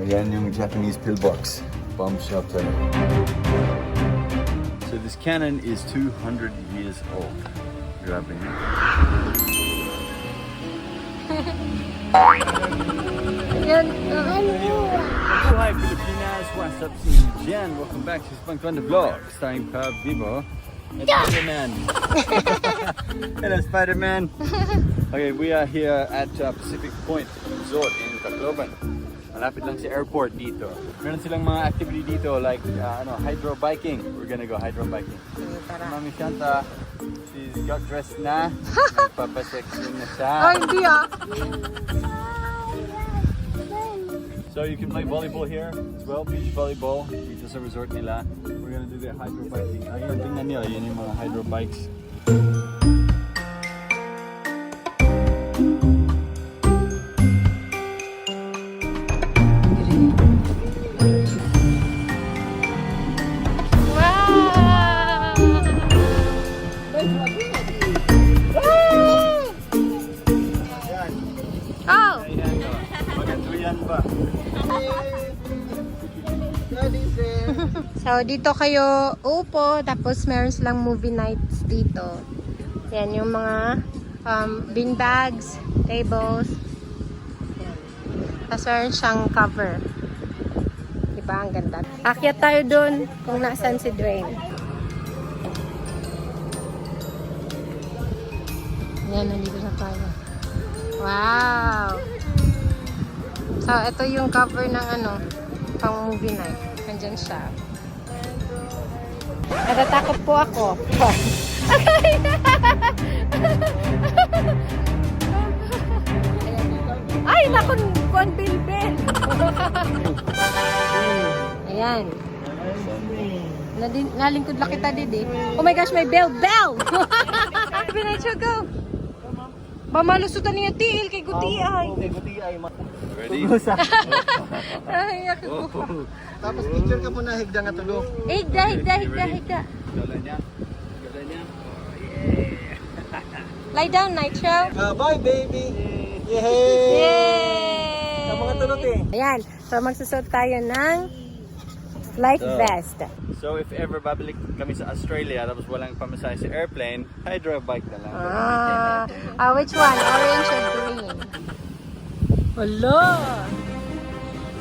Ayan yung Japanese pillbox. Bomb shelter. So this cannon is 200 years old. Grabe niya. Yan. Hi Pilipinas, what's up? Si Jen. Welcome back to Spunk Vlog. Starring Pab Vivo and Spider-Man. Hello Spider-Man. Okay, we are here at Pacific Point Resort in Tacloban. Malapit lang sa airport dito. Meron silang mga activity dito like hydro biking. We're gonna go hydro biking. Mami Shanta, she's got dressed na. Papasexy na siya. Oh, hindi ah. So you can play volleyball here as well, beach volleyball. Dito sa resort nila. We're gonna do the hydro biking. Ayun, tingnan nila, yun yung mga hydro bikes. So, dito kayo upo, tapos meron silang movie nights dito. Yan, yung mga bean bags, tables. Tapos meron siyang cover. Diba? Ang ganda. Akyat tayo dun kung nasaan si Dwayne. Yan, nandito na tayo. Wow! So, ito yung cover ng pang movie night. Nandyan siya. Natatakot po ako. Ay, naku, kuwan bilbil. Ayan. Nalingkod lang kita, Didi. Oh my gosh, may bell! Pinacho, go! Mamalusutan niya tiil kay Guti ay. Kay Guti ay. Ready? Ay, ako. Tapos picture ka muna, higda nga tulo. Higda. Gala niya. Lie down, Nitro. Bye, baby! Yay! Yay! Ang mga tulot eh. Ayan, so magsusot tayo ng life vest. So if ever babalik kami sa Australia tapos walang pamasahe sa airplane, hydro bike na lang. Which one? Orange or green? Wala!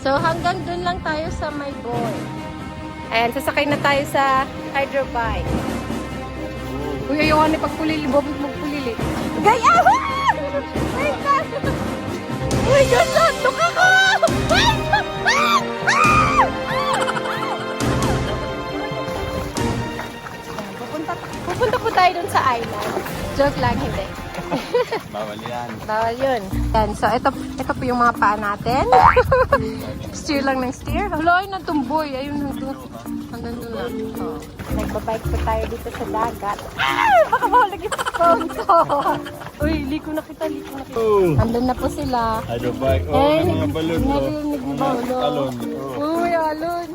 So hanggang dun lang tayo sa my boy. Ayan, sasakay na tayo sa hydro bike. Uy, ayaw ni pagpulili, bobot magpulili. Gaya! My God! Oh my God, nandok ako! Pupunta po tayo dun sa island. Joke lang, hindi. Bawal yan. Bawal yun. Yan, so ito po yung mga paa natin. Steer lang ng steer. Hala, ay natumboy. Ayun, hanggang doon lang. Oh. Nagbabike po tayo dito sa dagat. Baka mahulog yung phone ko. Uy, liko na kita. Andun na po sila. Hydro bike. Oh, may mga balon. Narinig mo ba? Alon. Uy, alon.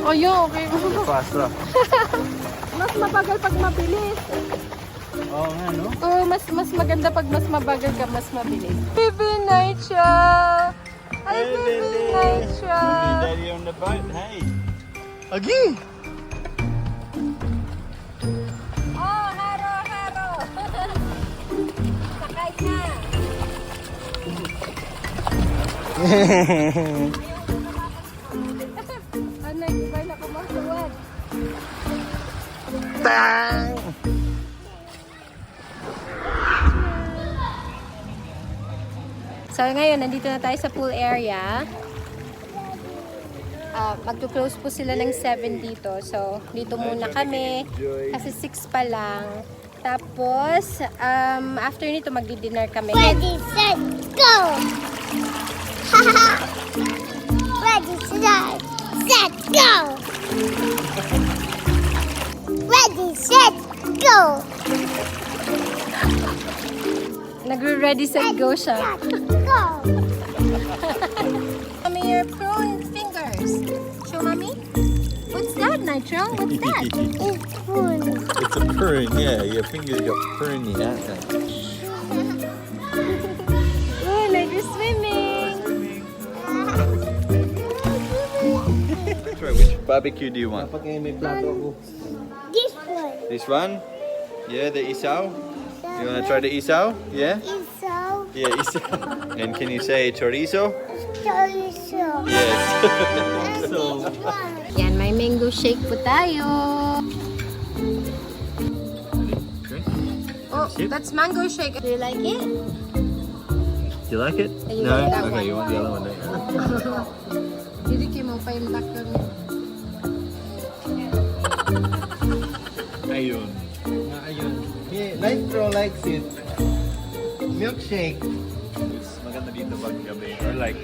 Oh, yun, okay. Pasta. Mas mabagal pag mabilis. Oo nga, no? Oh, mas maganda pag mas mabagal ka, mas mabilis. Baby Naitra! Hi, Baby Naitra! Daddy on the boat, hey! Agi! Oh, haro! Sakay na! Anay, ibay na kumasuwad. Bang! So ngayon, nandito na tayo sa pool area. Magto-close po sila ng 7 dito. So, dito muna kami. Kasi 6 pa lang. Tapos, after nito, magdi-dinner kami. Ready, set, go! Ready, set, go! Ready, set, go! Nagre-ready set go siya. Go! Mommy, your prune fingers. Show mommy. What's that, Nitro? What's that? It's full. It's a prune, yeah. Your fingers got pruny, aren't they? barbecue do you want? Dapat ngayon may plato ako. This one. This one? Yeah, the isaw? You wanna try the isaw? Yeah? Is so Yeah, isaw. And can you say chorizo? chorizo. Yes. And this one. Yan, may mango shake po tayo. Oh, that's mango shake. Do you like it? You like it? You No? like that Okay, one. you want the other one, don't you? Dili kayo mo pa yung dakon. Ayun. Ayun. Yeah, Nitro likes it. Milkshake. It's maganda dito pag gabi. Or like,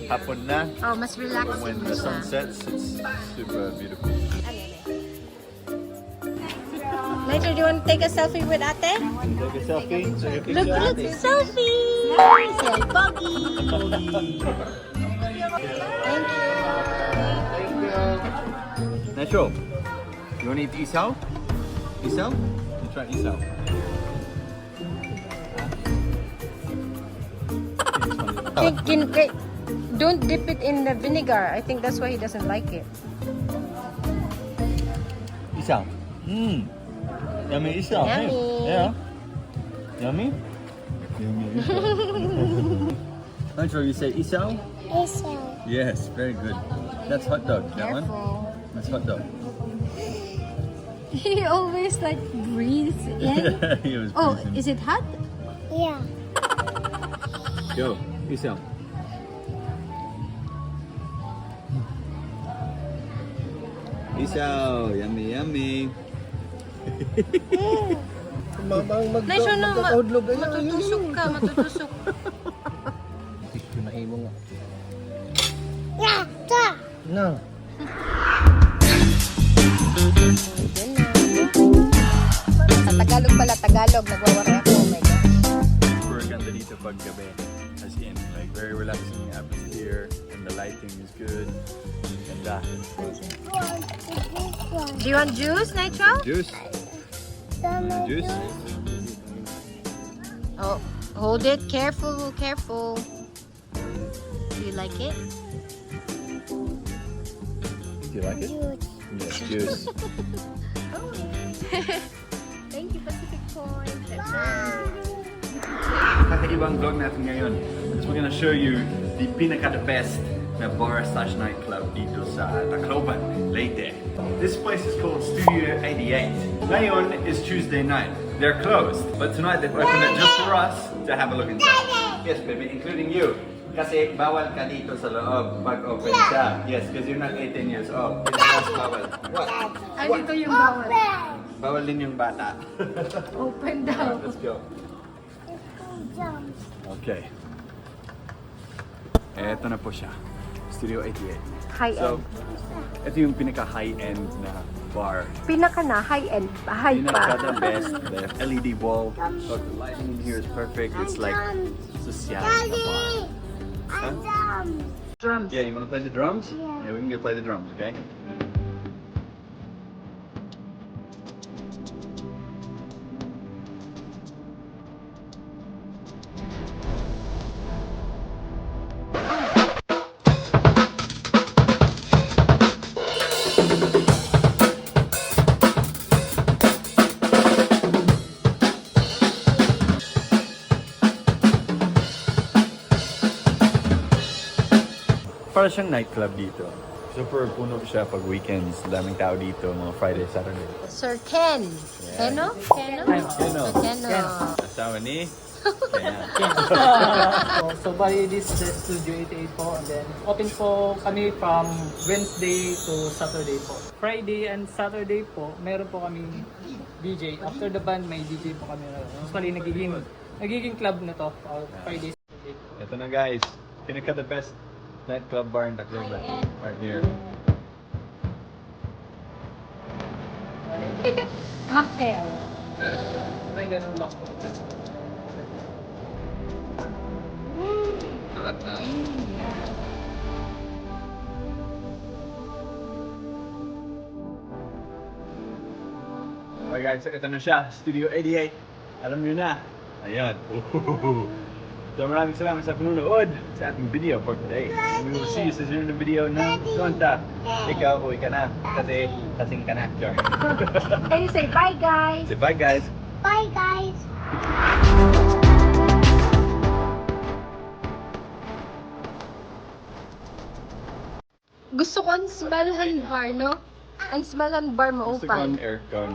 hapon na. Oh, mas relaxing When na the siya. sun sets, it's super beautiful. Later, do you want to take a selfie with ate? Take a selfie. So your Look, picture. look, selfie! Nice, and Boggy! Thank you. Natural. You want to eat isaw? Isaw? You try isaw. Don't dip it in the vinegar. I think that's why he doesn't like it. Isaw. Mmm. Yummy isaw. hey. Yummy. Yeah. Yummy? Yummy isaw. Natural, you say isaw? Is so. Yes, very good. That's hot dog. That one? Careful. That's hot dog. He always like breathes in. He was Oh, breathing. is it hot? Yeah. Go. Isaw. Isaw. Yummy, yummy. Nice yun na, Magkakaudlog. matutusok ka, matutusok. Mahimo nga. Yeah. Ta. No. Sa Tagalog pala, Tagalog. Nagwawari ako, oh my gosh. Super ganda dito pag gabi. As in, like, very relaxing atmosphere. And the lighting is good. Ganda. This one. Do you want juice, Nitro? Juice? Some Juice? Oh, hold it. Careful, careful. Do you like it? Do you like it? juice. Yes, juice. Thank you, Pacific Point. Kakaibang vlog natin ngayon. So we're gonna show you the pinaka the best na bar slash nightclub dito sa Tacloban, Leyte. This place is called Studio 88. Ngayon is Tuesday night. They're closed, but tonight they've opened it just for us to have a look inside. Yes, baby, including you. Kasi bawal ka dito sa loob pag open siya. Yes, because you're not 18 years old. Yes, bawal. What? Ay, dito yung bawal. Bawal din yung bata. Open daw. Let's go. Jump. Okay. Eto na po siya. Studio 88. High-end. So, ito yung pinaka-high-end na bar. Pinaka na, high-end. High Pinaka pa. the best. The LED wall. So the lighting in here is perfect. It's like social na bar. Daddy. Huh? I jump. Drums. Yeah, you wanna play the drums? Yeah. Yeah, we can go play the drums, okay? Para siyang nightclub dito. Super puno siya pag weekends. Daming tao dito, mga Friday, Saturday. Sir Ken. Keno? Keno? Keno. Sir Keno. Asawa ni? Kaya. So bali this is the Studio 88 po, and then open po kami from Wednesday to Saturday po. Friday and Saturday po, meron po kami DJ. After the band, may DJ po kami. Usually nagiging club na to, Friday, Saturday. Ito na guys. Pinaka the best nightclub bar in Tacloban. Right here. Cocktail. May ganun lang po. Okay guys, ito na siya. Studio 88. Alam niyo na. Ayan. So maraming salamat sa panunood sa ating video for today. And we will see you sa sunod na video na Donta. Ikaw, uwi ka na. Kasi kasing ka na. Char. Can you say bye, guys? Say bye guys. Bye, guys. Gusto ko ang smelhan bar, no? Ang smelhan bar mo Gusto ko upan. ang aircon.